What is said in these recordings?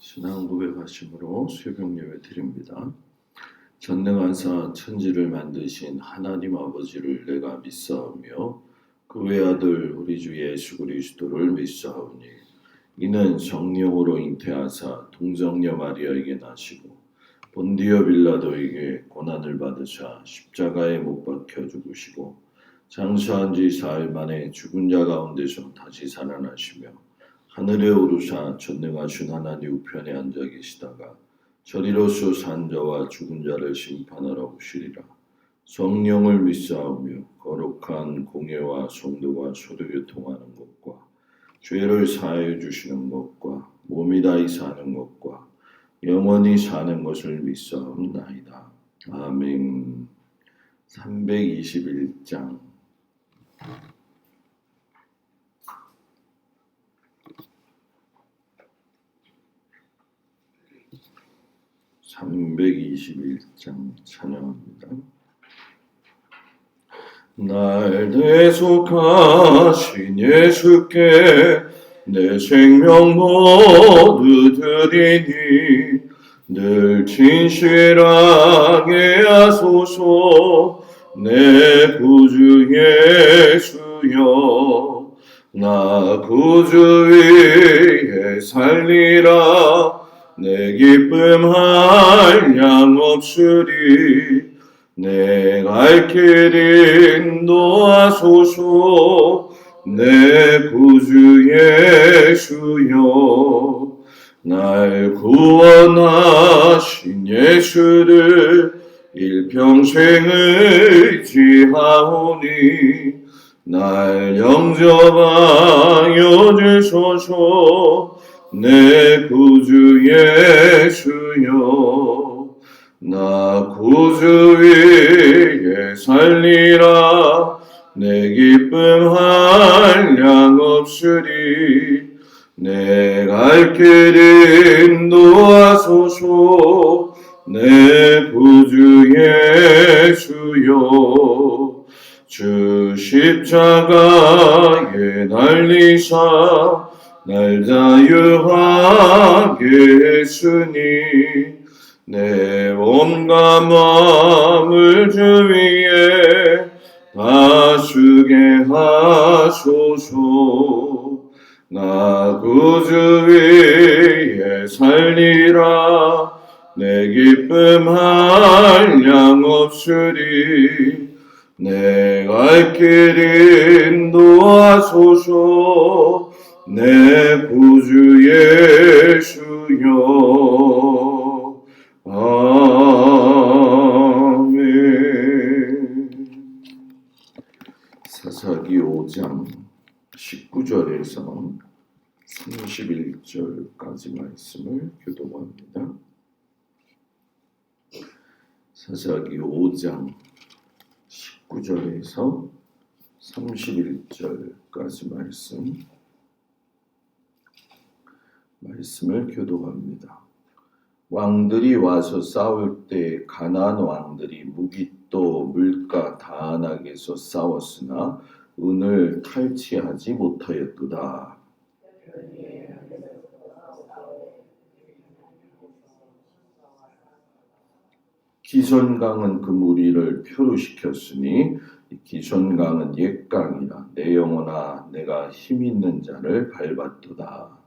신앙 고백하심으로 새벽 예배 드립니다. 전능하사 천지를 만드신 하나님 아버지를 내가 믿사오며 그 외아들 우리 주 예수 그리스도를 믿사오니 이는 성령으로 잉태하사 동정녀 마리아에게 나시고 본디오 빌라도에게 고난을 받으사 십자가에 못 박혀 죽으시고 장사한 지 사흘 만에 죽은 자 가운데서 다시 살아나시며 하늘에 오르사 전능하신 하나님 우편에 앉아 계시다가 저리로서 산 자와 죽은 자를 심판하러 오시리라. 성령을 믿사오며 거룩한 공예와 성도와 소도교통하는 것과 죄를 사하여 주시는 것과 몸이 다히 사는 것과 영원히 사는 것을 믿사옵나이다. 아멘. 321장 321장 찬양합니다. 날 대속하신 예수께 내 생명 모두 드리니 늘 진실하게 하소서. 내 구주 예수여 나 구주 위에 살리라. 내 기쁨 한량 없으리. 내 갈 길 인도하소서. 내 구주 예수여 날 구원하신 예수를 일평생 의지하오니 날 영접하여 주소서. 내 구주 예수여 나 구주 위에 살리라. 내 기쁨 한량 없으리. 내 갈 길 인도하소서. 내 구주 예수여 주 십자가에 달리사 날 자유하게 했으니 내 온갖 마음을 주 위에 다쓰게 하소서. 나 구주 위에 살리라. 내 기쁨 한량 없으리. 내 갈 길 인도하소서. 내 구주 예수여 아멘. 사사기 5장 19절에서 31절까지 말씀을 교독합니다. 사사기 5장 19절에서 31절까지 말씀을 교독합니다. 왕들이 와서 싸울 때 가나안 왕들이 무깃도 물가 다안악에서 싸웠으나 은을 탈취하지 못하였도다. 기손강은 그 무리를 표류시켰으니 기손강은 옛강이라. 내 영혼아 내가 힘있는 자를 밟았도다.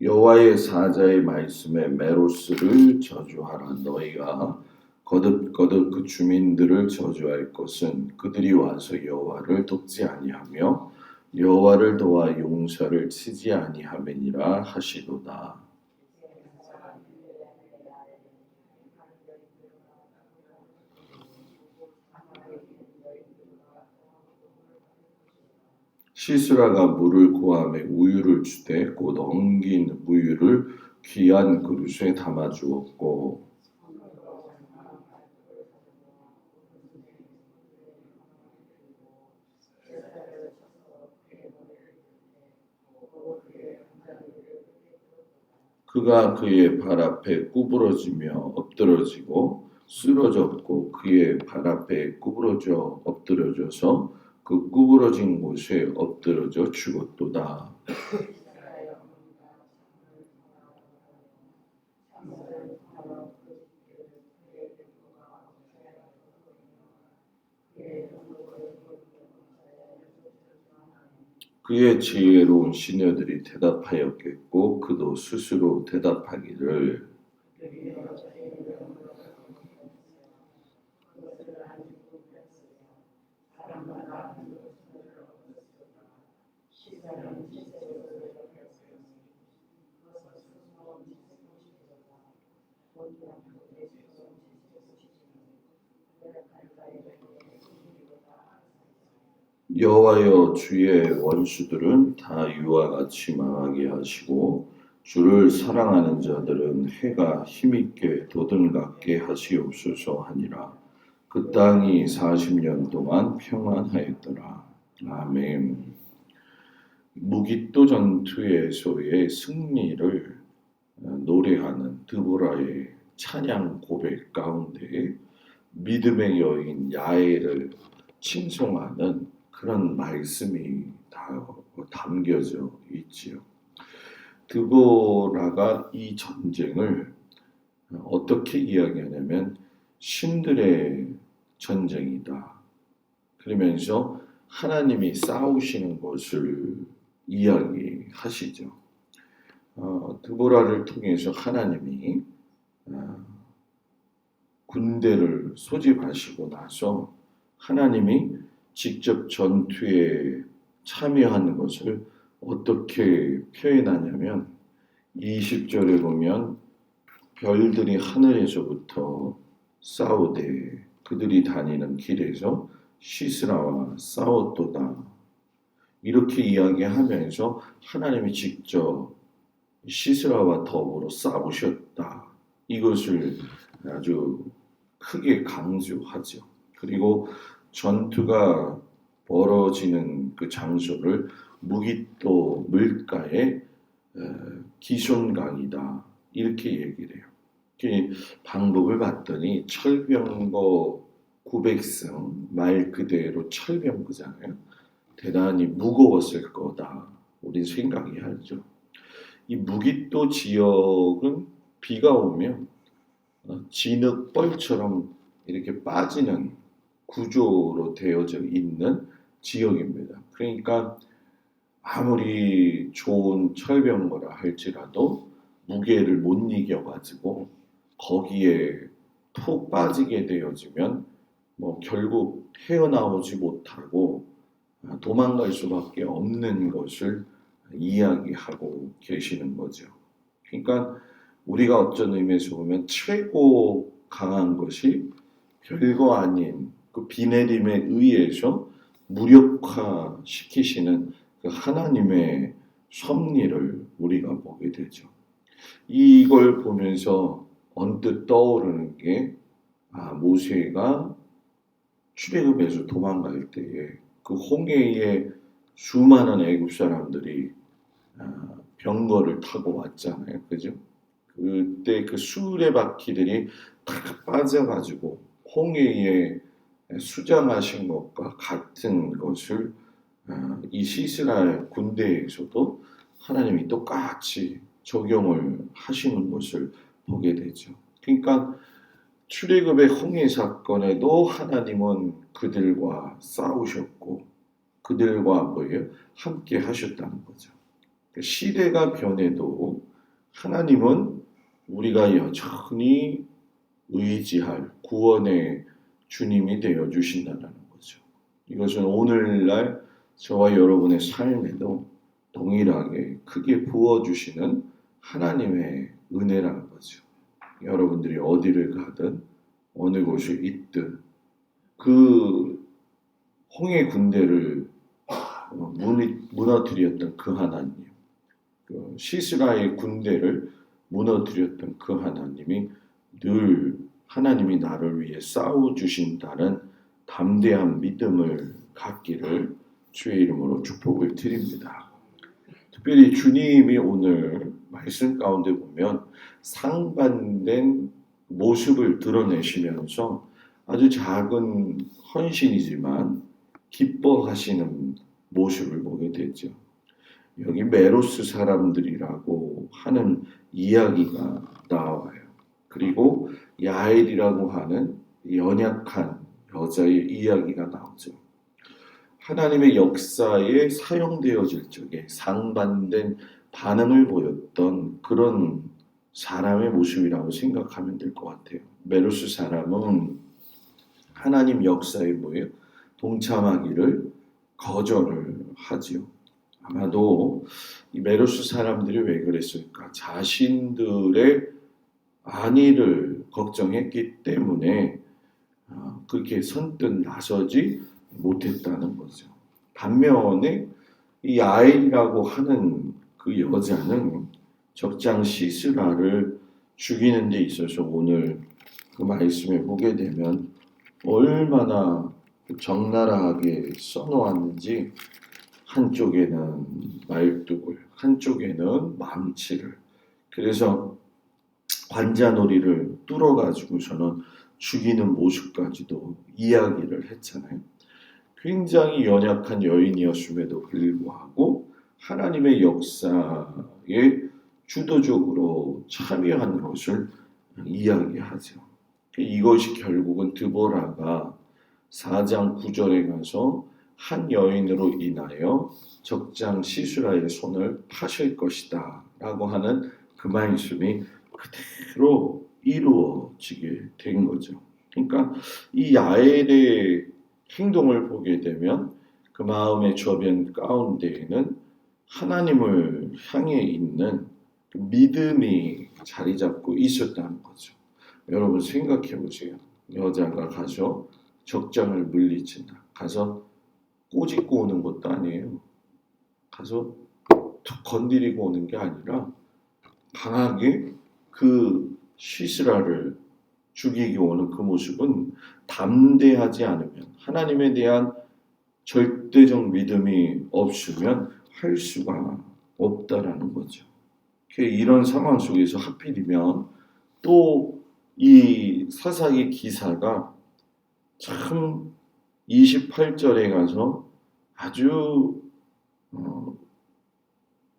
여호와의 사자의 말씀에 메로스를 저주하라. 너희가 거듭거듭 그 주민들을 저주할 것은 그들이 와서 여호와를 돕지 아니하며 여호와를 도와 용사를 치지 아니함이니라 하시도다. 시스라가 물을 구하며 우유를 주되 곧 엉긴 우유를 귀한 그릇에 담아 주었고 그가 그의 발 앞에 구부러지며 엎드러지고 쓰러졌고 그의 발 앞에 구부러져 엎드려져서 그 구부러진 곳에 엎드러져 죽었도다. 그의 지혜로운 시녀들이 대답하였겠고 그도 스스로 대답하기를 여호와여 주의 원수들은 다 유와 같이 망하게 하시고 주를 사랑하는 자들은 해가 힘있게 도든갑게 하시옵소서 하니라. 그 땅이 40년 동안 평안하였더라. 아멘. 무기또 전투에서의 승리를 노래하는 드보라의 찬양 고백 가운데 믿음의 여인 야엘을 칭송하는 그런 말씀이 다 담겨져 있지요. 드보라가 이 전쟁을 어떻게 이야기하냐면 신들의 전쟁이다. 그러면서 하나님이 싸우시는 것을 이야기하시죠. 드보라를 통해서 하나님이 군대를 소집하시고 나서 하나님이 직접 전투에 참여하는 것을 어떻게 표현하냐면 20절에 보면 별들이 하늘에서부터 싸우되 그들이 다니는 길에서 시스라와 싸웠도다. 이렇게 이야기하면서 하나님이 직접 시스라와 더불어 싸우셨다. 이것을 아주 크게 강조하죠. 그리고 전투가 벌어지는 그 장소를 무기또 물가의 기숑강이다. 이렇게 얘기를 해요. 방법을 봤더니 철병거 900승, 말 그대로 철병거잖아요. 대단히 무거웠을 거다. 우린 생각이 하죠. 이 무기또 지역은 비가 오면 진흙벌처럼 이렇게 빠지는 구조로 되어져 있는 지역입니다. 그러니까 아무리 좋은 철병거라 할지라도 무게를 못 이겨가지고 거기에 푹 빠지게 되어지면 결국 헤어나오지 못하고 도망갈 수밖에 없는 것을 이야기하고 계시는 거죠. 그러니까 우리가 어떤 의미에서 보면 최고 강한 것이 별거 아닌 그 비 내림에 의해서 무력화시키시는 그 하나님의 섭리를 우리가 보게 되죠. 이걸 보면서 언뜻 떠오르는 게 모세가 출애굽에서 도망갈 때에 그 홍해에 수많은 애굽 사람들이 병거를 타고 왔잖아요. 그죠? 그때 그 수레바퀴들이 다 빠져가지고 홍해에 수장하신 것과 같은 것을 이 시스라 군대에서도 하나님이 똑같이 적용을 하시는 것을 보게 되죠. 그러니까 출애굽의 홍해 사건에도 하나님은 그들과 싸우셨고 그들과 함께 하셨다는 거죠. 시대가 변해도 하나님은 우리가 여전히 의지할 구원의 주님이 되어 주신다는 거죠. 이것은 오늘날 저와 여러분의 삶에도 동일하게 크게 부어주시는 하나님의 은혜라는 거죠. 여러분들이 어디를 가든 어느 곳에 있든 그 홍해 군대를 무너뜨렸던 그 하나님, 그 시스라의 군대를 무너뜨렸던 그 하나님이 늘 하나님이 나를 위해 싸워주신다는 담대한 믿음을 갖기를 주의 이름으로 축복을 드립니다. 특별히 주님이 오늘 말씀 가운데 보면 상반된 모습을 드러내시면서 아주 작은 헌신이지만 기뻐하시는 모습을 보게 되죠. 여기 메로스 사람들이라고 하는 이야기가 나와요. 그리고 야엘이라고 하는 연약한 여자의 이야기가 나오죠. 하나님의 역사에 사용되어질 적에 상반된 반응을 보였던 그런 사람의 모습이라고 생각하면 될 것 같아요. 메로스 사람은 하나님 역사에 뭐예요? 동참하기를 거절을 하지요. 아마도 이 메로스 사람들이 왜 그랬을까? 자신들의 안위를 걱정했기 때문에 그렇게 선뜻 나서지 못했다는 거죠. 반면에 이 아이라고 하는 그 여자는 적장 시스라를 죽이는 데 있어서 오늘 그 말씀을 보게 되면 얼마나 적나라하게 써놓았는지 한쪽에는 말뚝을, 한쪽에는 망치를, 그래서 관자놀이를 뚫어가지고서는 죽이는 모습까지도 이야기를 했잖아요. 굉장히 연약한 여인이었음에도 불구하고 하나님의 역사에 주도적으로 참여한 것을 이야기하죠. 이것이 결국은 드보라가 4장 9절에 가서 한 여인으로 인하여 적장 시수라의 손을 파실 것이다 라고 하는 그 말씀이 그대로 이루어지게 된 거죠. 그러니까 이 야엘의 행동을 보게 되면 그 마음의 저변 가운데에는 하나님을 향해 있는 그 믿음이 자리 잡고 있었다는 거죠. 여러분 생각해 보세요. 여자가 가서 적장을 물리친다. 가서 꼬집고 오는 것도 아니에요. 가서 툭 건드리고 오는 게 아니라 강하게 그 시스라를 죽이기 오는 그 모습은 담대하지 않으면, 하나님에 대한 절대적 믿음이 없으면 할 수가 없다라는 거죠. 이런 상황 속에서 하필이면 또 이 사사기 기사가 참 28절에 가서 아주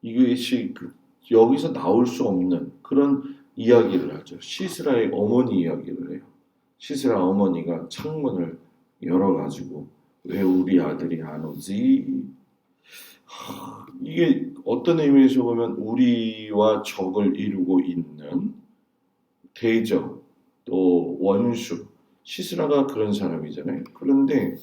이것이 여기서 나올 수 없는 그런 이야기를 하죠. 시스라의 어머니 이야기를 해요. 시스라 어머니가 창문을 열어가지고 왜 우리 아들이 안 오지? 이게 어떤 의미에서 보면 우리와 적을 이루고 있는 대적 또 원수, 시스라가 그런 사람이잖아요. 그런데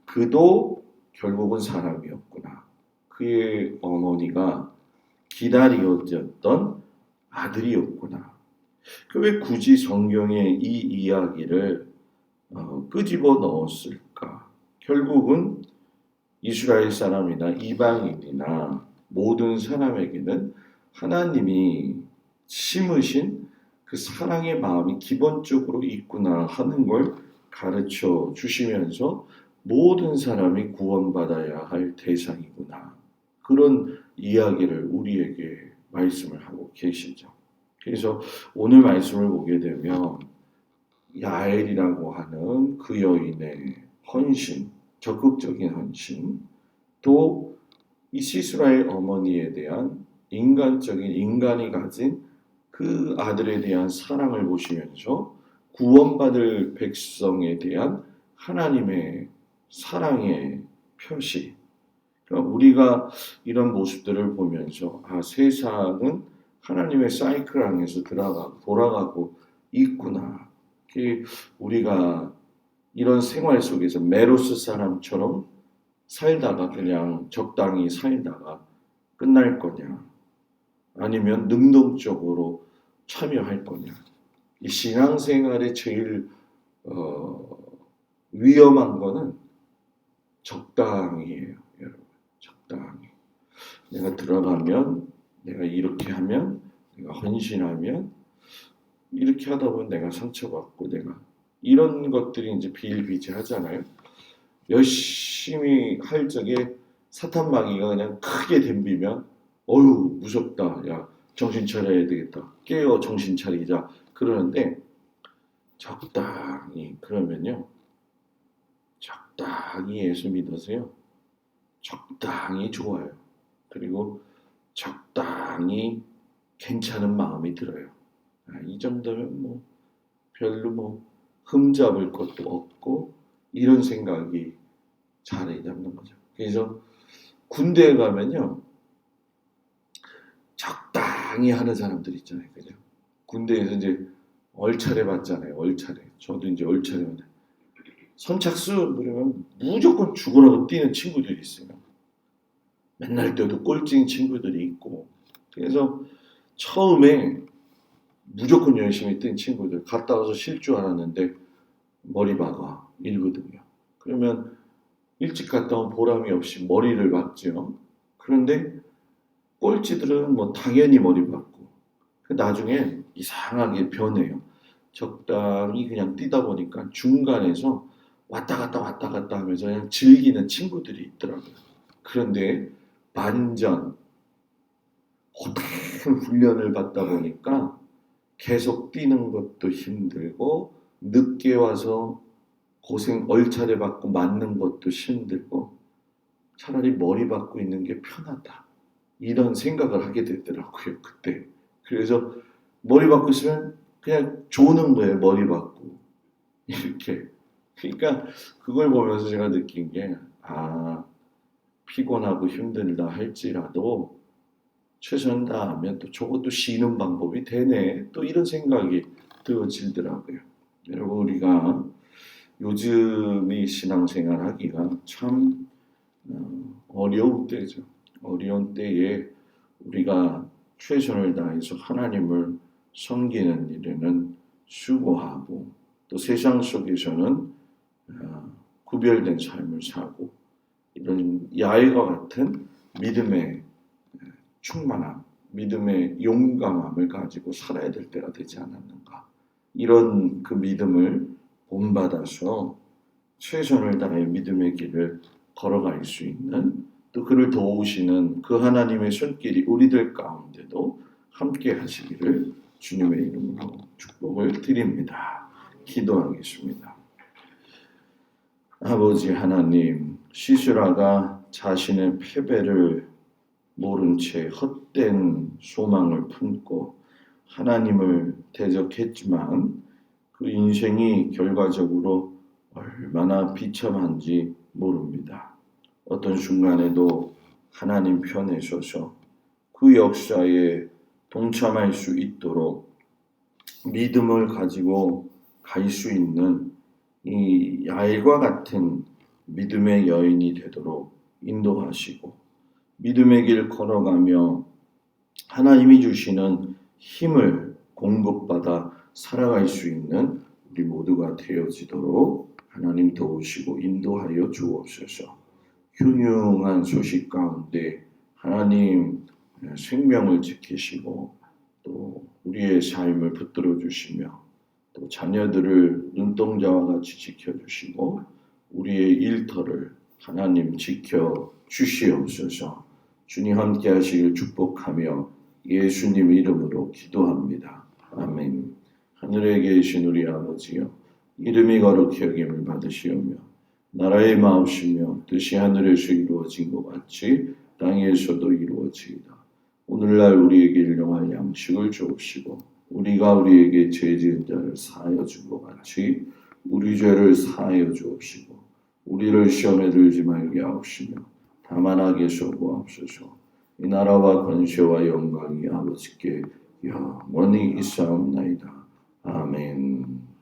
그도 결국은 사람이었구나. 그의 어머니가 기다려졌던 아들이었구나. 왜 굳이 성경에 이 이야기를 끄집어 넣었을까? 결국은 이스라엘 사람이나 이방인이나 모든 사람에게는 하나님이 심으신 그 사랑의 마음이 기본적으로 있구나 하는 걸 가르쳐 주시면서 모든 사람이 구원받아야 할 대상이구나. 그런 이야기를 우리에게 말씀을 하고 계시죠. 그래서 오늘 말씀을 보게 되면 야엘이라고 하는 그 여인의 헌신, 적극적인 헌신, 또 이 시스라의 어머니에 대한 인간적인, 인간이 가진 그 아들에 대한 사랑을 보시면서 구원받을 백성에 대한 하나님의 사랑의 표시. 그러니까 우리가 이런 모습들을 보면서 세상은 하나님의 사이클 안에서 돌아가고 있구나. 우리가 이런 생활 속에서 메로스 사람처럼 살다가 그냥 적당히 살다가 끝날 거냐, 아니면 능동적으로 참여할 거냐. 이 신앙생활의 제일 위험한 거는 적당히예요, 여러분. 적당히. 내가 들어가면, 내가 이렇게 하면, 내가 헌신하면, 이렇게 하다 보면 내가 상처받고, 내가 이런 것들이 이제 비일비재하잖아요. 열심히 할 적에 사탄 마귀가 그냥 크게 덤비면 어휴 무섭다. 야 정신 차려야 되겠다. 깨어 정신 차리자. 그러는데 적당히 그러면요. 적당히 예수 믿으세요. 적당히 좋아요. 그리고 적당히 괜찮은 마음이 들어요. 이 정도면 뭐 별로 뭐 흠잡을 것도 없고 이런 생각이 자리 잡는 거죠. 그래서 군대에 가면요 적당히 하는 사람들 있잖아요, 그죠? 군대에서 이제 얼차례 받잖아요, 얼차례. 저도 이제 얼차례 받아요. 선착순 그러면 무조건 죽으라고 뛰는 친구들이 있어요. 맨날 뛰어도 꼴찌인 친구들이 있고. 그래서 처음에 무조건 열심히 뛴 친구들 갔다 와서 쉴 줄 알았는데 머리 박아 이러거든요. 그러면 일찍 갔다 온 보람이 없이 머리를 박죠. 그런데 꼴찌들은 뭐 당연히 머리 박고 나중에 이상하게 변해요. 적당히 그냥 뛰다 보니까 중간에서 왔다 갔다 하면서 그냥 즐기는 친구들이 있더라고요. 그런데 반전 오랜 훈련을 받다 보니까 계속 뛰는 것도 힘들고 늦게 와서 고생 얼차례 받고 맞는 것도 힘들고 차라리 머리 박고 있는 게 편하다. 이런 생각을 하게 되더라고요, 그때. 그래서 머리 박고 있으면 그냥 조는 거예요, 머리 박고. 이렇게. 그러니까 그걸 보면서 제가 느낀 게, 피곤하고 힘들다 할지라도 최선 다하면 또 저것도 쉬는 방법이 되네. 또 이런 생각이 들어지더라고요. 여러분, 우리가 요즘 이 신앙생활 하기가 참 어려운 때죠. 어려운 때에 우리가 최선을 다해서 하나님을 섬기는 일에는 수고하고 또 세상 속에서는 구별된 삶을 사고 이런 야외와 같은 믿음의 충만함, 믿음의 용감함을 가지고 살아야 될 때가 되지 않았는가. 이런 그 믿음을 본받아서 최선을 다해 믿음의 길을 걸어갈 수 있는 또 그를 도우시는 그 하나님의 손길이 우리들 가운데도 함께 하시기를 주님의 이름으로 축복을 드립니다. 기도하겠습니다. 아버지 하나님, 시스라가 자신의 패배를 모른 채 헛된 소망을 품고 하나님을 대적했지만 그 인생이 결과적으로 얼마나 비참한지 모릅니다. 어떤 순간에도 하나님 편에 서서 그 역사에 동참할 수 있도록 믿음을 가지고 갈 수 있는 이 야일과 같은 믿음의 여인이 되도록 인도하시고 믿음의 길 걸어가며 하나님이 주시는 힘을 공급받아 살아갈 수 있는 우리 모두가 되어지도록 하나님 도우시고 인도하여 주옵소서. 흉흉한 소식 가운데 하나님 생명을 지키시고 또 우리의 삶을 붙들어 주시며 또 자녀들을 눈동자와 같이 지켜주시고 우리의 일터를 하나님 지켜 주시옵소서. 주님 함께 하시길 축복하며 예수님 이름으로 기도합니다. 아멘. 하늘에 계신 우리 아버지여, 이름이 거룩히 여김을 받으시오며 나라의 마음이시며 뜻이 하늘에서 이루어진 것 같이 땅에서도 이루어지이다. 오늘날 우리에게 일용할 양식을 주옵시고 우리가 우리에게 죄 지은 자를 사하여 준 것 같이 우리 죄를 사하여 주옵시고 우리를 시험에 들지 말게 하옵시며 다만 악에서 구하옵소서. 이 나라와 권세와 영광이 아버지께 영원히 있사옵나이다. 아멘.